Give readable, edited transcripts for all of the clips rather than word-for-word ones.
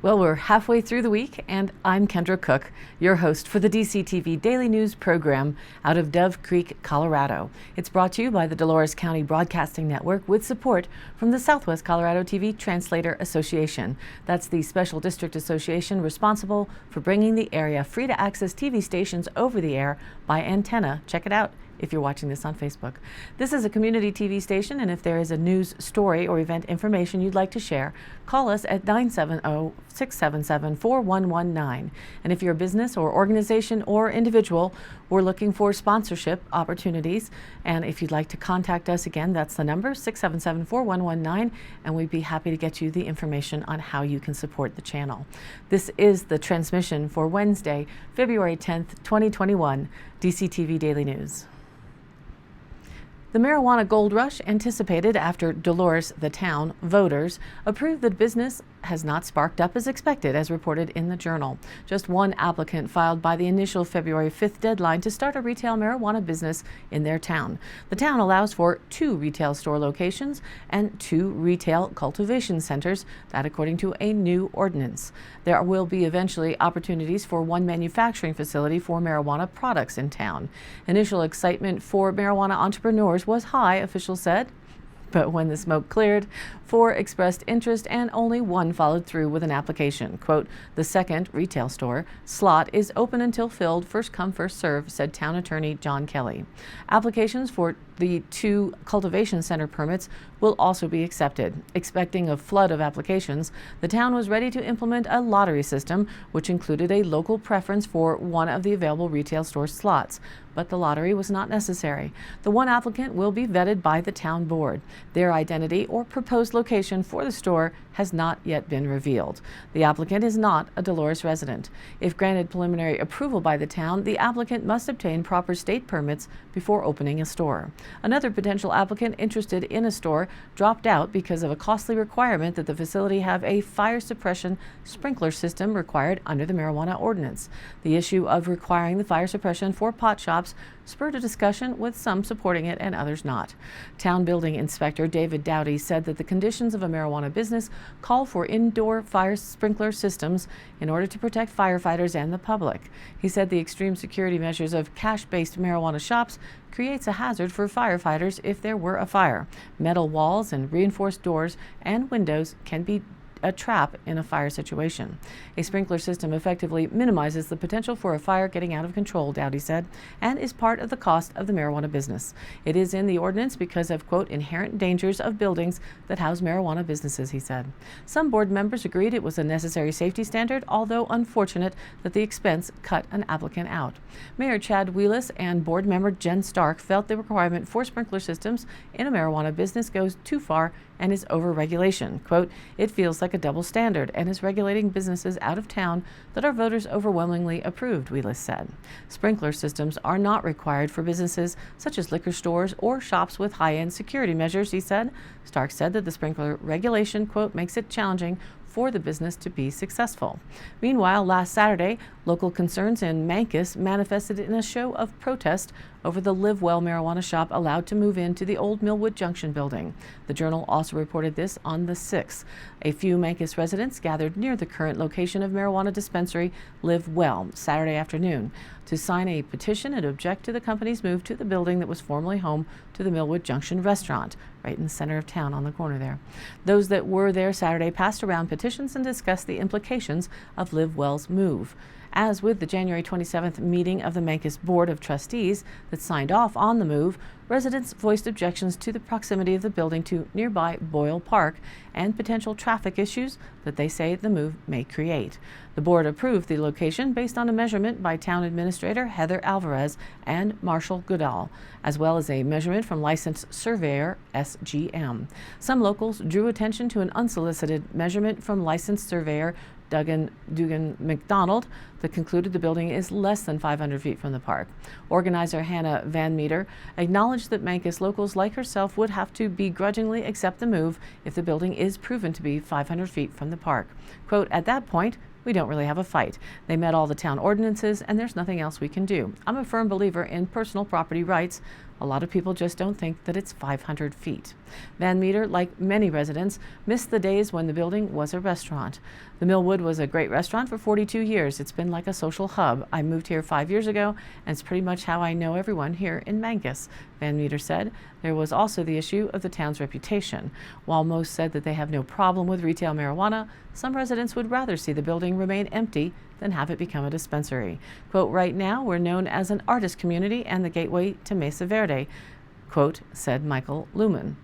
Well, we're halfway through the week, and I'm Kendra Cook, your host for the DCTV Daily News program out of Dove Creek, Colorado. It's brought to you by the Dolores County Broadcasting Network with support from the Southwest Colorado TV Translator Association. That's the special district association responsible for bringing the area free-to-access TV stations over the air by antenna. Check it out if you're watching this on Facebook. This is a community TV station, and if there is a news story or event information you'd like to share, call us at 970-677-4119. And if you're a business or organization or individual, we're looking for sponsorship opportunities. And if you'd like to contact us, again, that's the number, 677-4119, and we'd be happy to get you the information on how you can support the channel. This is the transmission for Wednesday, February 10th, 2021, DCTV Daily News. The marijuana gold rush anticipated after Dolores, the town, voters approved that business has not sparked up as expected, as reported in the Journal. Just one applicant filed by the initial February 5th deadline to start a retail marijuana business in their town. The town allows for 2 retail store locations and 2 retail cultivation centers, that according to a new ordinance. There will be eventually opportunities for 1 manufacturing facility for marijuana products in town. Initial excitement for marijuana entrepreneurs was high, officials said. But when the smoke cleared, 4 expressed interest and only 1 followed through with an application. Quote, "The second retail store slot is open until filled, first come, first serve," said town attorney John Kelly. Applications for the 2 cultivation center permits will also be accepted. Expecting a flood of applications, the town was ready to implement a lottery system, which included a local preference for one of the available retail store slots. But the lottery was not necessary. The 1 applicant will be vetted by the town board. Their identity or proposed location for the store has not yet been revealed. The applicant is not a Dolores resident. If granted preliminary approval by the town, the applicant must obtain proper state permits before opening a store. Another potential applicant interested in a store dropped out because of a costly requirement that the facility have a fire suppression sprinkler system required under the marijuana ordinance. The issue of requiring the fire suppression for pot shops spurred a discussion, with some supporting it and others not. Town Building Inspector David Dowdy said that the conditions of a marijuana business call for indoor fire sprinkler systems in order to protect firefighters and the public. He said the extreme security measures of cash-based marijuana shops creates a hazard for firefighters if there were a fire. Metal walls and reinforced doors and windows can be a trap in a fire situation. A sprinkler system effectively minimizes the potential for a fire getting out of control, Dowdy said, and is part of the cost of the marijuana business. It is in the ordinance because of, quote, "inherent dangers of buildings that house marijuana businesses," he said. Some board members agreed it was a necessary safety standard, although unfortunate that the expense cut an applicant out. Mayor Chad Wheelis and board member Jen Stark felt the requirement for sprinkler systems in a marijuana business goes too far and is over-regulation. Quote, "It feels like a double standard and is regulating businesses out of town that our voters overwhelmingly approved," Wheelis said. Sprinkler systems are not required for businesses such as liquor stores or shops with high-end security measures, he said. Stark said that the sprinkler regulation, quote, "makes it challenging for the business to be successful." Meanwhile, last Saturday, local concerns in Mancos manifested in a show of protest over the Live Well marijuana shop allowed to move into the old Millwood Junction building. The Journal also reported this on the 6th. A few Mancos residents gathered near the current location of marijuana dispensary Live Well Saturday afternoon to sign a petition and object to the company's move to the building that was formerly home to the Millwood Junction restaurant, right in the center of town on the corner there. Those that were there Saturday passed around petitions and discussed the implications of Live Well's move. As with the January 27th meeting of the Mancos Board of Trustees that signed off on the move, residents voiced objections to the proximity of the building to nearby Boyle Park and potential traffic issues that they say the move may create. The board approved the location based on a measurement by Town Administrator Heather Alvarez and Marshall Goodall, as well as a measurement from licensed surveyor SGM. Some locals drew attention to an unsolicited measurement from licensed surveyor Dugan McDonald that concluded the building is less than 500 feet from the park. Organizer Hannah Van Meter acknowledged that Mancos locals like herself would have to begrudgingly accept the move if the building is proven to be 500 feet from the park. Quote, "At that point, we don't really have a fight. They met all the town ordinances and there's nothing else we can do. I'm a firm believer in personal property rights. A lot of people just don't think that it's 500 feet. Van Meter, like many residents, missed the days when the building was a restaurant. The Millwood was a great restaurant for 42 years. It's been like a social hub. I moved here 5 years ago, and it's pretty much how I know everyone here in Mangus, Van Meter said. There was also the issue of the town's reputation. While most said that they have no problem with retail marijuana, some residents would rather see the building remain empty than have it become a dispensary. Quote, right now, we're known as an artist community and the gateway to Mesa Verde, quote, said Michael Luman.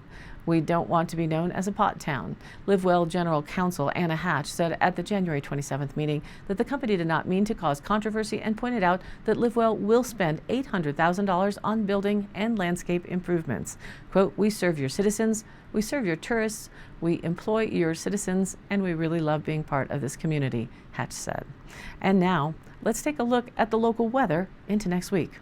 We don't want to be known as a pot town. LiveWell General Counsel Anna Hatch said at the January 27th meeting that the company did not mean to cause controversy and pointed out that LiveWell will spend $800,000 on building and landscape improvements. Quote, we serve your citizens, we serve your tourists, we employ your citizens, and we really love being part of this community, Hatch said. And now, let's take a look at the local weather into next week.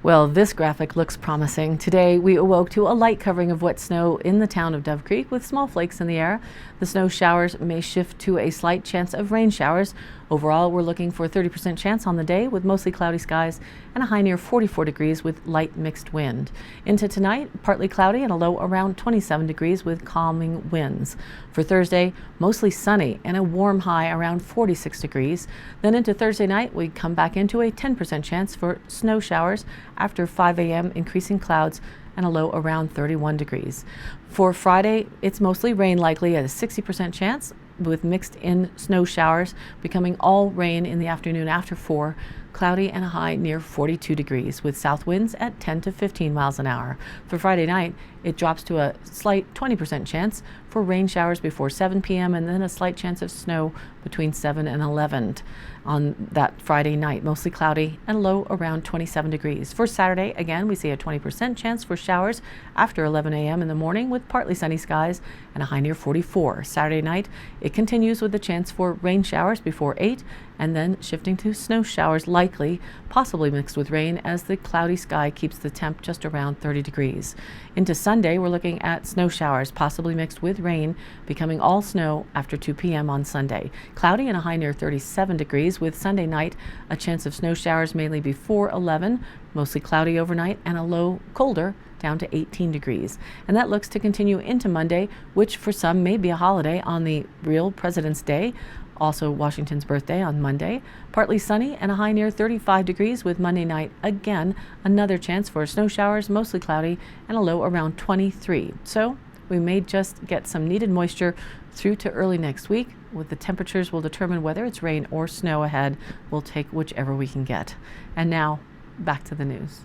Well, this graphic looks promising. Today, we awoke to a light covering of wet snow in the town of Dove Creek with small flakes in the air. The snow showers may shift to a slight chance of rain showers. Overall, we're looking for a 30% chance on the day with mostly cloudy skies and a high near 44 degrees with light mixed wind. Into tonight, partly cloudy and a low around 27 degrees with calming winds. For Thursday, mostly sunny and a warm high around 46 degrees. Then into Thursday night, we come back into a 10% chance for snow showers after 5 a.m., increasing clouds and a low around 31 degrees. For Friday, it's mostly rain likely at a 60% chance with mixed in snow showers becoming all rain in the afternoon after 4, cloudy and a high near 42 degrees with south winds at 10 to 15 miles an hour. For Friday night, it drops to a slight 20% chance for rain showers before 7 p.m. and then a slight chance of snow between 7 and 11 on that Friday night, mostly cloudy and low around 27 degrees. For Saturday, again, we see a 20% chance for showers after 11 a.m. in the morning with partly sunny skies and a high near 44. Saturday night, it continues with a chance for rain showers before 8 and then shifting to snow showers likely, possibly mixed with rain as the cloudy sky keeps the temp just around 30 degrees. Into Sunday, we're looking at snow showers, possibly mixed with rain, becoming all snow after 2 p.m. on Sunday. Cloudy and a high near 37 degrees with Sunday night, a chance of snow showers mainly before 11, mostly cloudy overnight and a low colder down to 18 degrees. And that looks to continue into Monday, which for some may be a holiday on the real President's Day. Also Washington's birthday on Monday. Partly sunny and a high near 35 degrees with Monday night again another chance for snow showers, mostly cloudy and a low around 23. So we may just get some needed moisture through to early next week. With the temperatures will determine whether it's rain or snow ahead. We'll take whichever we can get. And now back to the news.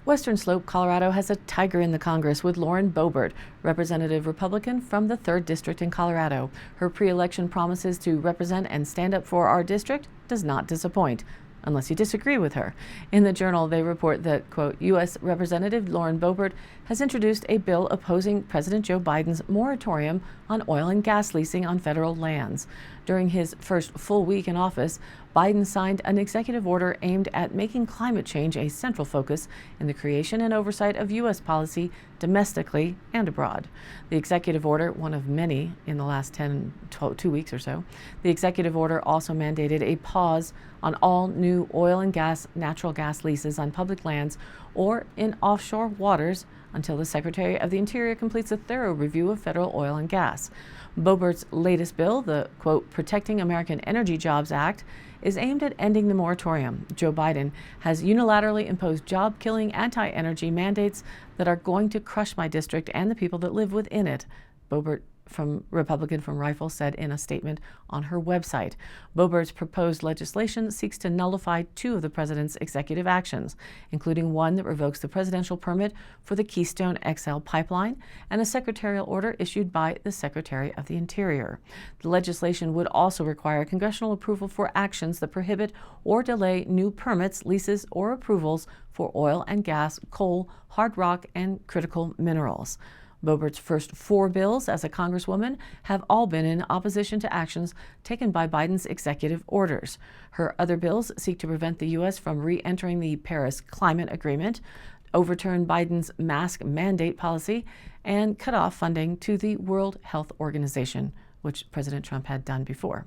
Western Slope, Colorado has a tiger in the Congress with Lauren Boebert, Representative Republican from the 3rd District in Colorado. Her pre-election promises to represent and stand up for our district does not disappoint, unless you disagree with her. In the Journal, they report that, quote, U.S. Representative Lauren Boebert has introduced a bill opposing President Joe Biden's moratorium on oil and gas leasing on federal lands. During his first full week in office, Biden signed an executive order aimed at making climate change a central focus in the creation and oversight of U.S. policy domestically and abroad. The executive order, one of many in the last 2 weeks or so, the executive order also mandated a pause on all new oil and natural gas leases on public lands or in offshore waters until the Secretary of the Interior completes a thorough review of federal oil and gas. Boebert's latest bill, the, quote, Protecting American Energy Jobs Act, is aimed at ending the moratorium. Joe Biden has unilaterally imposed job-killing anti-energy mandates that are going to crush my district and the people that live within it, Boebert, Republican from Rifle, said in a statement on her website. Boebert's proposed legislation seeks to nullify 2 of the president's executive actions, including one that revokes the presidential permit for the Keystone XL pipeline and a secretarial order issued by the Secretary of the Interior. The legislation would also require congressional approval for actions that prohibit or delay new permits, leases, or approvals for oil and gas, coal, hard rock, and critical minerals. Boebert's first 4 bills as a congresswoman have all been in opposition to actions taken by Biden's executive orders. Her other bills seek to prevent the U.S. from re-entering the Paris Climate Agreement, overturn Biden's mask mandate policy, and cut off funding to the World Health Organization, which President Trump had done before.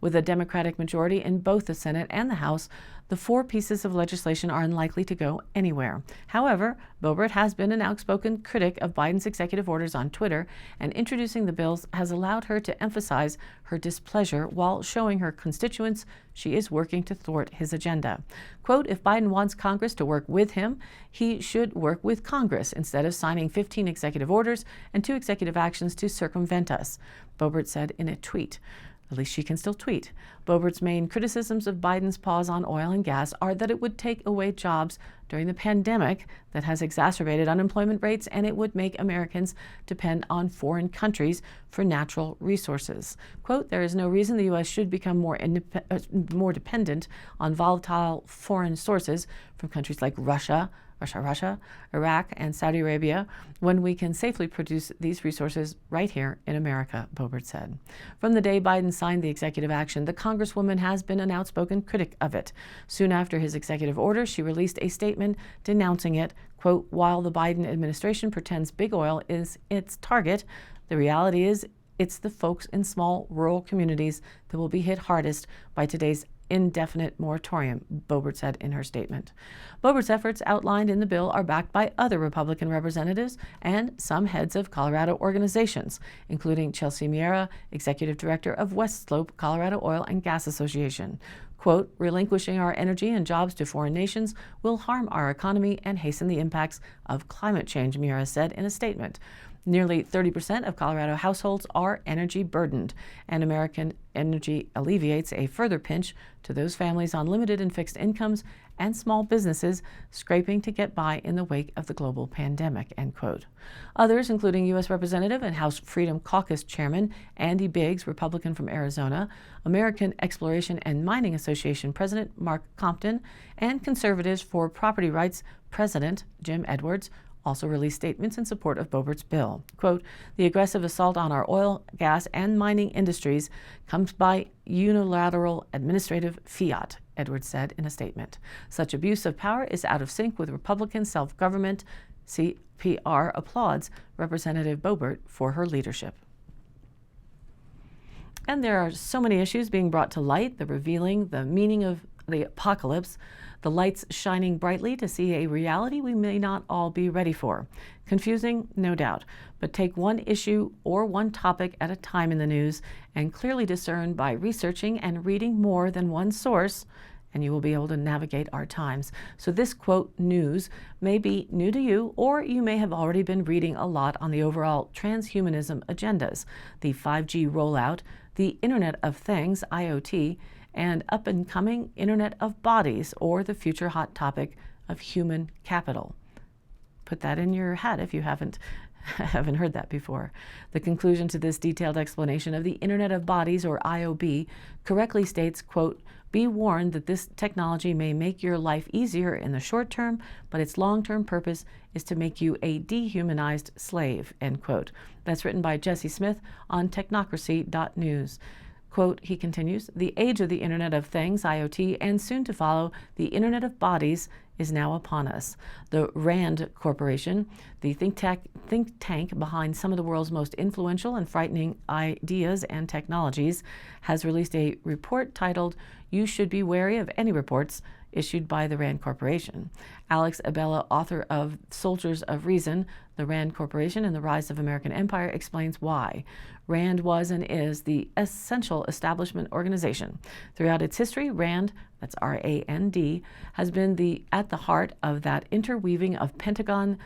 With a Democratic majority in both the Senate and the House, the 4 pieces of legislation are unlikely to go anywhere. However, Boebert has been an outspoken critic of Biden's executive orders on Twitter, and introducing the bills has allowed her to emphasize her displeasure while showing her constituents she is working to thwart his agenda. Quote, if Biden wants Congress to work with him, he should work with Congress instead of signing 15 executive orders and 2 executive actions to circumvent us, Boebert said in a tweet. At least she can still tweet. Boebert's main criticisms of Biden's pause on oil and gas are that it would take away jobs during the pandemic that has exacerbated unemployment rates, and it would make Americans depend on foreign countries for natural resources. Quote, there is no reason the U.S. should become more dependent on volatile foreign sources from countries like Russia, Iraq, and Saudi Arabia, when we can safely produce these resources right here in America, Boebert said. From the day Biden signed the executive action, the Congresswoman has been an outspoken critic of it. Soon after his executive order, she released a statement denouncing it. Quote, while the Biden administration pretends big oil is its target, the reality is it's the folks in small rural communities that will be hit hardest by today's indefinite moratorium, Boebert said in her statement. Boebert's efforts outlined in the bill are backed by other Republican representatives and some heads of Colorado organizations, including Chelsea Miera, executive director of West Slope Colorado Oil and Gas Association. Quote, relinquishing our energy and jobs to foreign nations will harm our economy and hasten the impacts of climate change, Miera said in a statement. Nearly 30% of Colorado households are energy burdened, and American energy alleviates a further pinch to those families on limited and fixed incomes and small businesses scraping to get by in the wake of the global pandemic, end quote. Others, including U.S. Representative and House Freedom Caucus Chairman Andy Biggs, Republican from Arizona, American Exploration and Mining Association President Mark Compton, and Conservatives for Property Rights President Jim Edwards, also released statements in support of Boebert's bill. Quote, the aggressive assault on our oil, gas, and mining industries comes by unilateral administrative fiat, Edwards said in a statement. Such abuse of power is out of sync with Republican self-government. CPR applauds Representative Boebert for her leadership. And there are so many issues being brought to light, the revealing the meaning of the apocalypse, the lights shining brightly to see a reality we may not all be ready for. Confusing, no doubt, but take one issue or one topic at a time in the news and clearly discern by researching and reading more than one source, and you will be able to navigate our times. So this, quote, news may be new to you, or you may have already been reading a lot on the overall transhumanism agendas, the 5G rollout, the Internet of Things, IoT, and up-and-coming Internet of Bodies, or the future hot topic of human capital. Put that in your hat if you haven't heard that before. The conclusion to this detailed explanation of the Internet of Bodies, or IOB, correctly states, quote, be warned that this technology may make your life easier in the short term, but its long-term purpose is to make you a dehumanized slave, end quote. That's written by Jesse Smith on technocracy.news. Quote, he continues, the age of the Internet of Things, IoT, and soon to follow, the Internet of Bodies is now upon us. The RAND Corporation, the think tank behind some of the world's most influential and frightening ideas and technologies, has released a report titled, You Should Be Wary of Any Reports, issued by the RAND Corporation. Alex Abella, author of Soldiers of Reason, the RAND Corporation and the Rise of American Empire, explains why. RAND was and is the essential establishment organization. Throughout its history, RAND, that's R-A-N-D, has been at the heart of that interweaving of Pentagon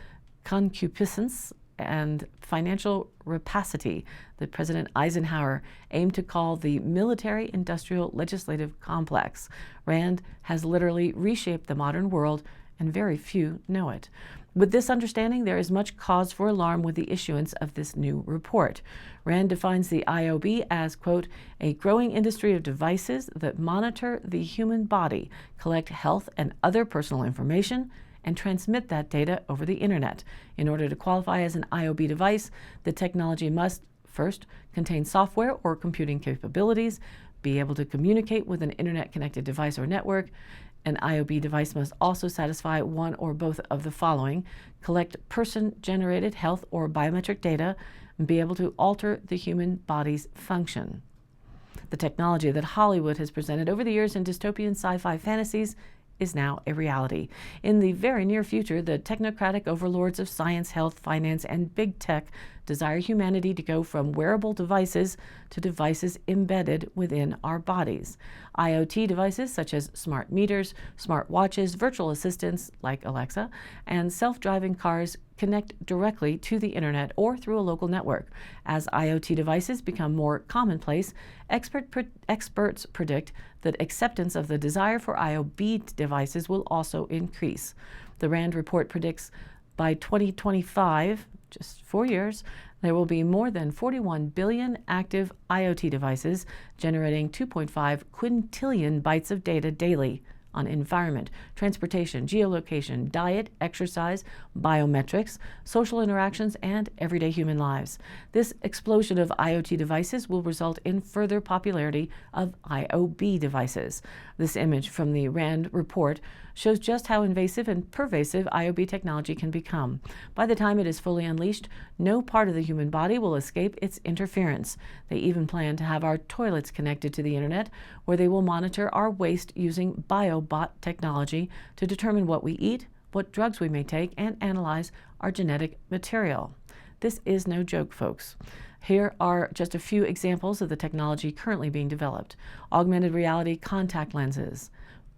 concupiscence and financial rapacity that President Eisenhower aimed to call the military-industrial legislative complex. RAND has literally reshaped the modern world, and very few know it. With this understanding, there is much cause for alarm with the issuance of this new report. RAND defines the IOB as, quote, a growing industry of devices that monitor the human body, collect health and other personal information, and transmit that data over the internet. In order to qualify as an IOB device, the technology must first contain software or computing capabilities, be able to communicate with an internet-connected device or network. An IOB device must also satisfy one or both of the following: collect person-generated health or biometric data, and be able to alter the human body's function. The technology that Hollywood has presented over the years in dystopian sci-fi fantasies is now a reality. In the very near future, the technocratic overlords of science, health, finance, and big tech desire humanity to go from wearable devices to devices embedded within our bodies. IoT devices such as smart meters, smart watches, virtual assistants like Alexa, and self-driving cars connect directly to the internet or through a local network. As IoT devices become more commonplace, experts predict that acceptance of the desire for IoT devices will also increase. The RAND report predicts by 2025, just 4 years, there will be more than 41 billion active IoT devices generating 2.5 quintillion bytes of data daily on environment, transportation, geolocation, diet, exercise, biometrics, social interactions, and everyday human lives. This explosion of IoT devices will result in further popularity of IoB devices. This image from the RAND report shows just how invasive and pervasive IoB technology can become. By the time it is fully unleashed, no part of the human body will escape its interference. They even plan to have our toilets connected to the internet, where they will monitor our waste using biobot technology to determine what we eat, what drugs we may take, and analyze our genetic material. This is no joke, folks. Here are just a few examples of the technology currently being developed. Augmented reality contact lenses,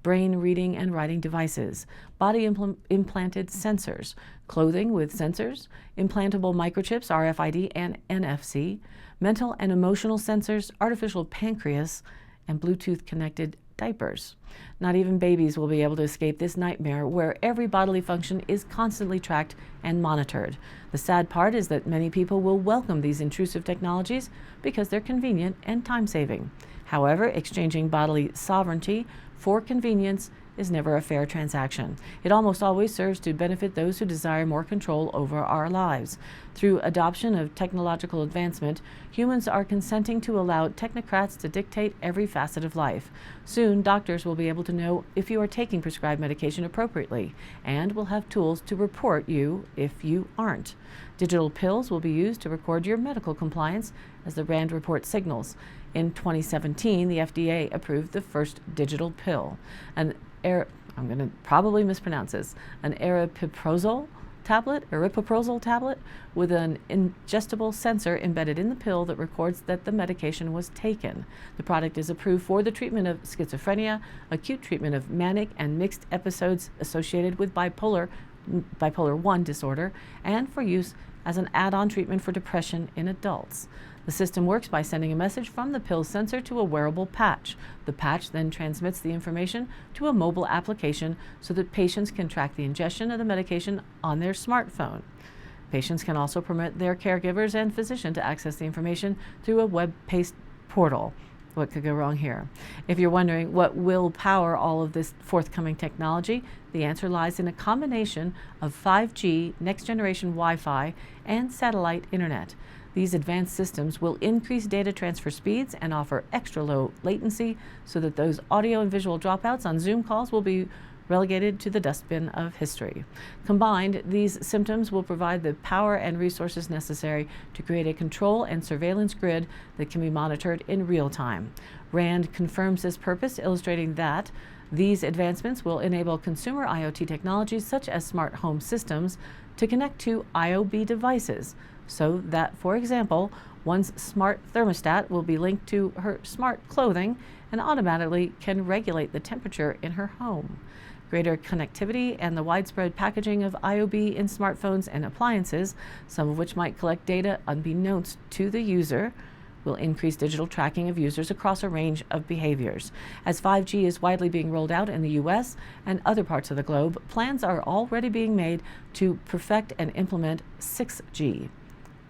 brain reading and writing devices, body implanted sensors, clothing with sensors, implantable microchips, RFID and NFC, mental and emotional sensors, artificial pancreas, and Bluetooth connected diapers. Not even babies will be able to escape this nightmare where every bodily function is constantly tracked and monitored. The sad part is that many people will welcome these intrusive technologies because they're convenient and time-saving. However, exchanging bodily sovereignty for convenience is never a fair transaction. It almost always serves to benefit those who desire more control over our lives. Through adoption of technological advancement, humans are consenting to allow technocrats to dictate every facet of life. Soon, doctors will be able to know if you are taking prescribed medication appropriately, and will have tools to report you if you aren't. Digital pills will be used to record your medical compliance, as the RAND report signals. In 2017, the FDA approved the first digital pill, I'm going to probably mispronounce this, an aripiprazole tablet with an ingestible sensor embedded in the pill that records that the medication was taken. The product is approved for the treatment of schizophrenia, acute treatment of manic and mixed episodes associated with bipolar 1 disorder, and for use as an add-on treatment for depression in adults. The system works by sending a message from the pill sensor to a wearable patch. The patch then transmits the information to a mobile application so that patients can track the ingestion of the medication on their smartphone. Patients can also permit their caregivers and physician to access the information through a web-based portal. What could go wrong here? If you're wondering what will power all of this forthcoming technology, the answer lies in a combination of 5G, next-generation Wi-Fi, and satellite internet. These advanced systems will increase data transfer speeds and offer extra low latency so that those audio and visual dropouts on Zoom calls will be relegated to the dustbin of history. Combined, these systems will provide the power and resources necessary to create a control and surveillance grid that can be monitored in real time. RAND confirms this purpose, illustrating that these advancements will enable consumer IoT technologies such as smart home systems to connect to IoB devices, so that, for example, one's smart thermostat will be linked to her smart clothing and automatically can regulate the temperature in her home. Greater connectivity and the widespread packaging of IoB in smartphones and appliances, some of which might collect data unbeknownst to the user, will increase digital tracking of users across a range of behaviors. As 5G is widely being rolled out in the US and other parts of the globe, plans are already being made to perfect and implement 6G.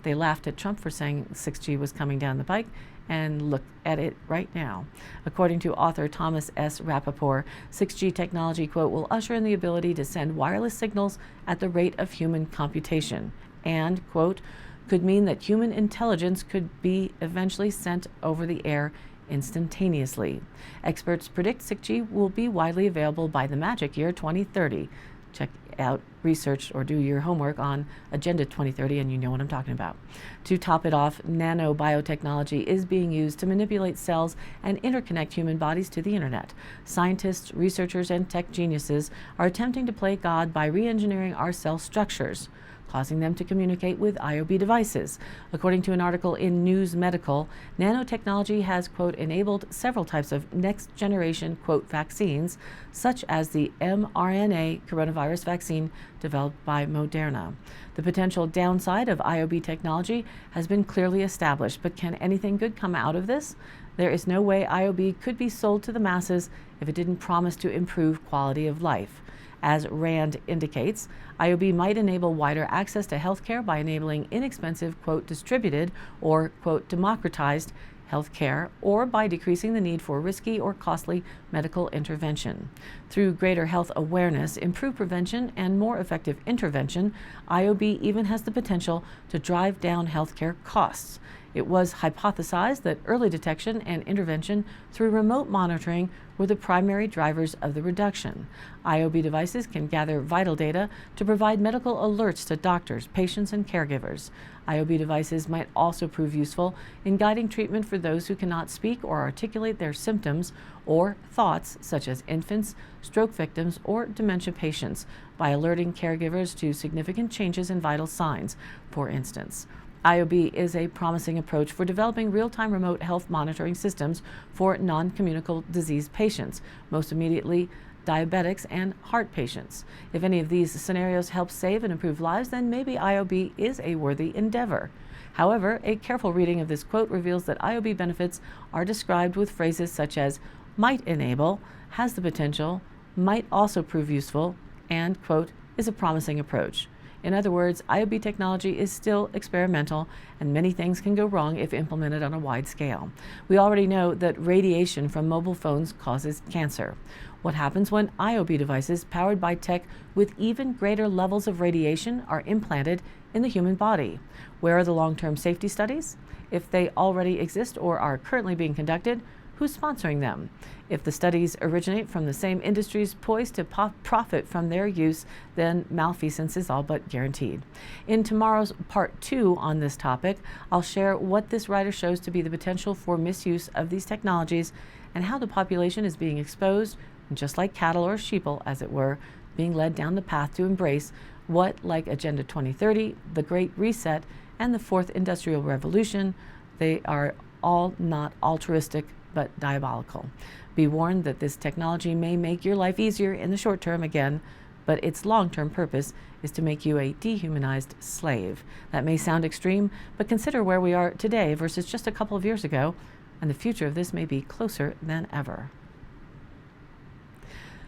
They laughed at Trump for saying 6G was coming down the pike, and look at it right now. According to author Thomas S. Rappaport, 6G technology, quote, will usher in the ability to send wireless signals at the rate of human computation, and, quote, could mean that human intelligence could be eventually sent over the air instantaneously. Experts predict 6G will be widely available by the magic year 2030. check out, research, or do your homework on Agenda 2030, and you know what I'm talking about. To top it off, nanobiotechnology is being used to manipulate cells and interconnect human bodies to the internet. Scientists, researchers, and tech geniuses are attempting to play God by re-engineering our cell structures, causing them to communicate with IOB devices. According to an article in News Medical, nanotechnology has, quote, enabled several types of next-generation, quote, vaccines, such as the mRNA coronavirus vaccine developed by Moderna. The potential downside of IOB technology has been clearly established, but can anything good come out of this? There is no way IOB could be sold to the masses if it didn't promise to improve quality of life. As RAND indicates, IOB might enable wider access to healthcare by enabling inexpensive, quote, distributed or, quote, democratized healthcare, or by decreasing the need for risky or costly medical intervention. Through greater health awareness, improved prevention, and more effective intervention, IOB even has the potential to drive down healthcare costs. It was hypothesized that early detection and intervention through remote monitoring were the primary drivers of the reduction. IOB devices can gather vital data to provide medical alerts to doctors, patients, and caregivers. IOB devices might also prove useful in guiding treatment for those who cannot speak or articulate their symptoms or thoughts, such as infants, stroke victims, or dementia patients, by alerting caregivers to significant changes in vital signs, for instance. IOB is a promising approach for developing real-time remote health monitoring systems for non-communicable disease patients, most immediately diabetics and heart patients. If any of these scenarios help save and improve lives, then maybe IOB is a worthy endeavor. However, a careful reading of this quote reveals that IOB benefits are described with phrases such as might enable, has the potential, might also prove useful, and, quote, is a promising approach. In other words, IOB technology is still experimental, and many things can go wrong if implemented on a wide scale. We already know that radiation from mobile phones causes cancer. What happens when IOB devices powered by tech with even greater levels of radiation are implanted in the human body? Where are the long-term safety studies? If they already exist or are currently being conducted, who's sponsoring them? If the studies originate from the same industries poised to profit from their use, then malfeasance is all but guaranteed. In tomorrow's part 2 on this topic, I'll share what this writer shows to be the potential for misuse of these technologies and how the population is being exposed, just like cattle or sheeple, as it were, being led down the path to embrace what, like Agenda 2030, the Great Reset, and the Fourth Industrial Revolution, they are all not altruistic but diabolical. Be warned that this technology may make your life easier in the short term again, but its long-term purpose is to make you a dehumanized slave. That may sound extreme, but consider where we are today versus just a couple of years ago, and the future of this may be closer than ever.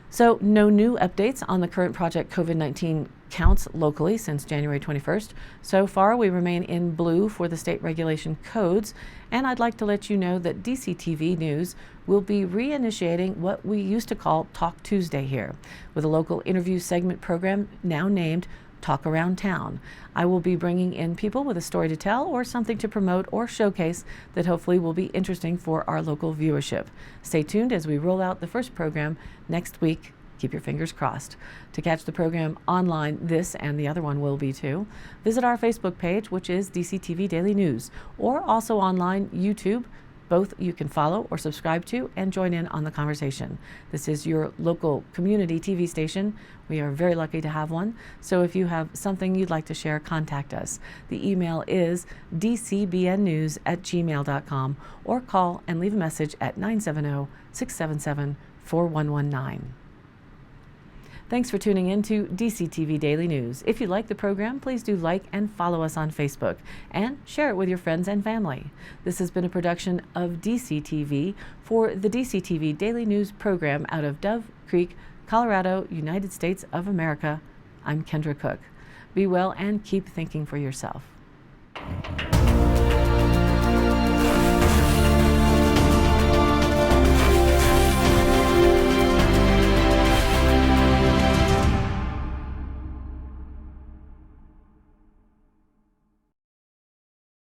So, no new updates on the current Project COVID-19 counts locally since January 21st. So far, we remain in blue for the state regulation codes, and I'd like to let you know that DCTV News will be reinitiating what we used to call Talk Tuesday here, with a local interview segment program now named Talk Around Town. I will be bringing in people with a story to tell or something to promote or showcase that hopefully will be interesting for our local viewership. Stay tuned as we roll out the first program next week. Keep your fingers crossed. To catch the program online, this and the other one will be too, visit our Facebook page, which is DCTV Daily News, or also online YouTube. Both you can follow or subscribe to and join in on the conversation. This is your local community TV station. We are very lucky to have one. So if you have something you'd like to share, contact us. The email is dcbnnews@gmail.com, or call and leave a message at 970-677-4119. Thanks for tuning in to DCTV Daily News. If you like the program, please do like and follow us on Facebook and share it with your friends and family. This has been a production of DCTV for the DCTV Daily News program out of Dove Creek, Colorado, United States of America. I'm Kendra Cook. Be well and keep thinking for yourself.